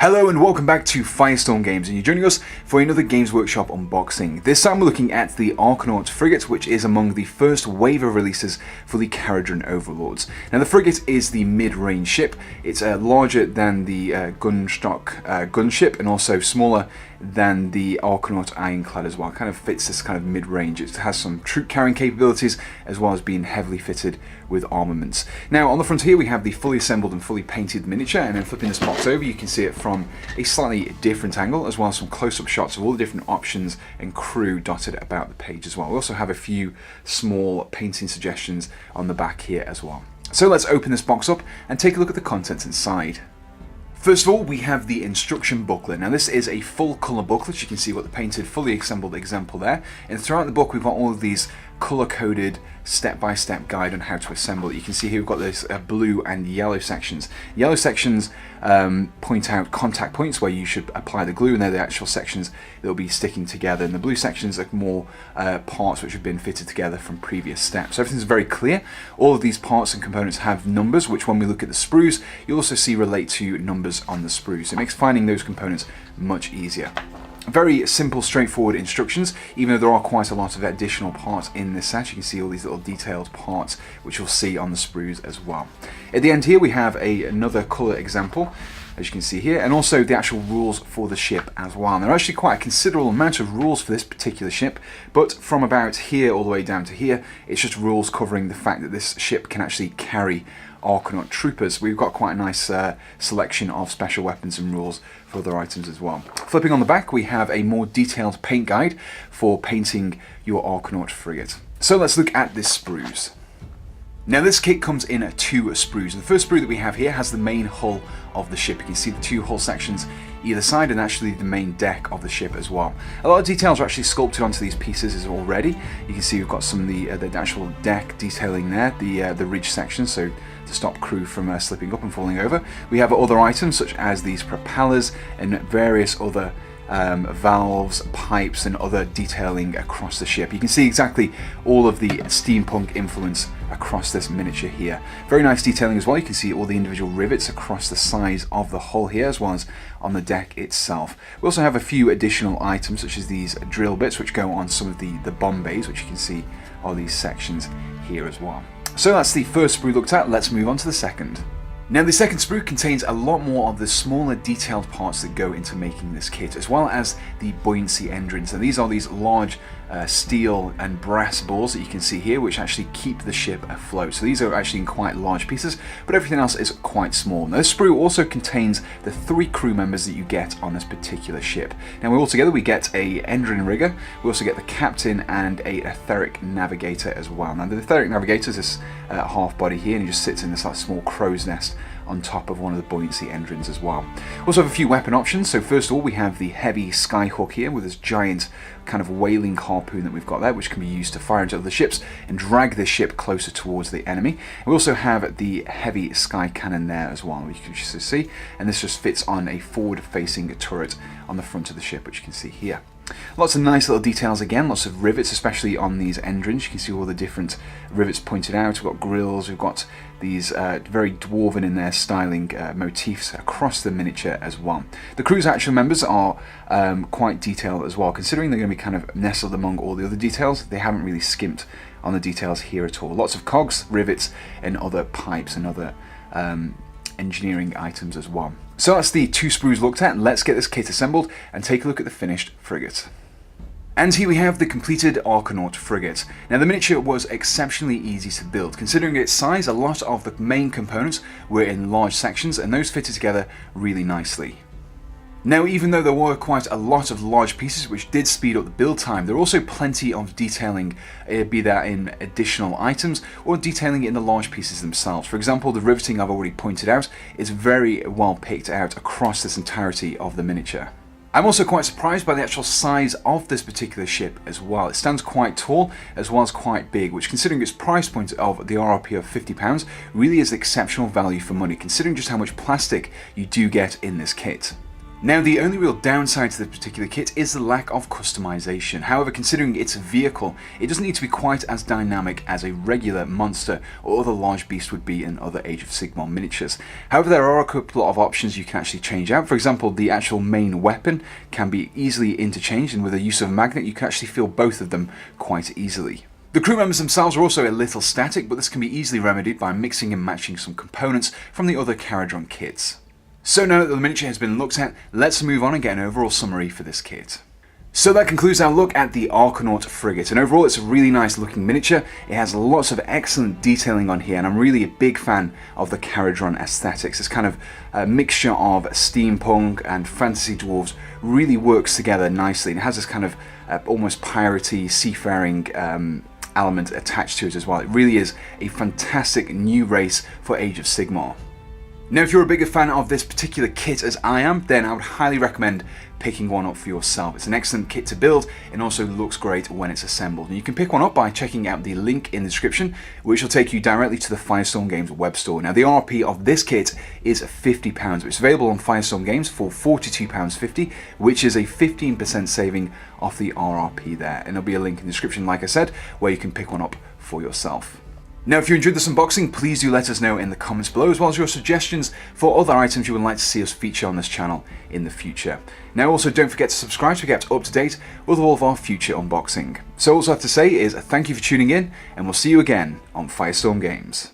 Hello and welcome back to Firestorm Games, and you're joining us for another Games Workshop unboxing. This time we're looking at the Arkanaut Frigate, which is among the first wave of releases for the Kharadron Overlords. Now the Frigate is the mid-range ship. It's larger than the gunstock gunship and also smaller than the Arkanaut Ironclad as well. It kind of fits this kind of mid-range. It has some troop carrying capabilities as well as being heavily fitted with armaments. Now on the front here we have the fully assembled and fully painted miniature, and then flipping this box over you can see it from a slightly different angle, as well as some close-up shots of all the different options and crew dotted about the page as well. We also have a few small painting suggestions on the back here as well. So let's open this box up and take a look at the contents inside. First of all, we have the instruction booklet. Now this is a full colour booklet. You can see what the painted, fully assembled example there. And throughout the book we've got all of these colour-coded step-by-step guide on how to assemble it. You can see here we've got this blue and yellow sections. Yellow sections point out contact points where you should apply the glue, and they're the actual sections that will be sticking together. And the blue sections are more parts which have been fitted together from previous steps. So everything's very clear. All of these parts and components have numbers, which when we look at the sprues, you'll also see relate to numbers on the sprues. So it makes finding those components much easier. Very simple, straightforward instructions, even though there are quite a lot of additional parts in this set. You can see all these little detailed parts which you'll see on the sprues as well. At the end here we have another colour example, as you can see here, and also the actual rules for the ship as well. And there are actually quite a considerable amount of rules for this particular ship, but from about here all the way down to here, it's just rules covering the fact that this ship can actually carry Arkanaut troopers. We've got quite a nice selection of special weapons and rules for other items as well. Flipping on the back, we have a more detailed paint guide for painting your Arkanaut frigate. So let's look at this sprues. Now this kit comes in two sprues. The first sprue that we have here has the main hull of the ship. You can see the two hull sections either side, and actually the main deck of the ship as well. A lot of details are actually sculpted onto these pieces already. You can see we've got some of the actual deck detailing there, the ridge section, so to stop crew from slipping up and falling over. We have other items such as these propellers and various other valves, pipes and other detailing across the ship. You can see exactly all of the steampunk influence across this miniature here. Very nice detailing as well. You can see all the individual rivets across the sides of the hull here, as well as on the deck itself. We also have a few additional items such as these drill bits which go on some of the bomb bays, which you can see are these sections here as well. So that's the first sprue looked at. Let's move on to the second. Now the second sprue contains a lot more of the smaller detailed parts that go into making this kit, as well as the buoyancy engines. And these are these large steel and brass balls that you can see here, which actually keep the ship afloat. So these are actually in quite large pieces, but everything else is quite small. Now this sprue also contains the 3 crew members that you get on this particular ship. Now altogether we get a engine rigger, we also get the captain and a etheric navigator as well. Now the etheric navigator is this half body here, and he just sits in this like small crow's nest on top of one of the buoyancy engines as well. We also have a few weapon options. So first of all we have the heavy skyhook here with this giant kind of whaling harpoon that we've got there, which can be used to fire into other ships and drag this ship closer towards the enemy. We also have the heavy sky cannon there as well, which you can just see, and this just fits on a forward facing turret on the front of the ship, which you can see here. Lots of nice little details again, lots of rivets, especially on these engines. You can see all the different rivets pointed out. We've got grills, we've got these very dwarven in their styling motifs across the miniature as well. The crew's actual members are quite detailed as well. Considering they're going to be kind of nestled among all the other details, they haven't really skimped on the details here at all. Lots of cogs, rivets and other pipes and other engineering items as well. So that's the 2 sprues looked at. Let's get this kit assembled and take a look at the finished frigate. And here we have the completed Arkanaut Frigate. Now the miniature was exceptionally easy to build. Considering its size, a lot of the main components were in large sections, and those fitted together really nicely. Now even though there were quite a lot of large pieces which did speed up the build time, there are also plenty of detailing, be that in additional items or detailing in the large pieces themselves. For example, the riveting I've already pointed out is very well picked out across this entirety of the miniature. I'm also quite surprised by the actual size of this particular ship as well. It stands quite tall as well as quite big, which considering its price point of the RRP of £50 really is exceptional value for money, considering just how much plastic you do get in this kit. Now, the only real downside to this particular kit is the lack of customization. However, considering its vehicle, it doesn't need to be quite as dynamic as a regular monster or other large beast would be in other Age of Sigmar miniatures. However, there are a couple of options you can actually change out. For example, the actual main weapon can be easily interchanged, and with the use of a magnet, you can actually feel both of them quite easily. The crew members themselves are also a little static, but this can be easily remedied by mixing and matching some components from the other Kharadron kits. So now that the miniature has been looked at, let's move on and get an overall summary for this kit. So that concludes our look at the Arkanaut Frigate, and overall it's a really nice looking miniature. It has lots of excellent detailing on here, and I'm really a big fan of the Kharadron aesthetics. It's kind of a mixture of steampunk and fantasy dwarves, really works together nicely, and it has this kind of almost piratey, seafaring element attached to it as well. It really is a fantastic new race for Age of Sigmar. Now, if you're a bigger fan of this particular kit as I am, then I would highly recommend picking one up for yourself. It's an excellent kit to build and also looks great when it's assembled. And you can pick one up by checking out the link in the description, which will take you directly to the Firestorm Games web store. Now, the RRP of this kit is £50. It's available on Firestorm Games for £42.50, which is a 15% saving off the RRP there. And there'll be a link in the description, like I said, where you can pick one up for yourself. Now, if you enjoyed this unboxing, please do let us know in the comments below, as well as your suggestions for other items you would like to see us feature on this channel in the future. Now, also don't forget to subscribe to get up to date with all of our future unboxing. So all I have to say is thank you for tuning in, and we'll see you again on Firestorm Games.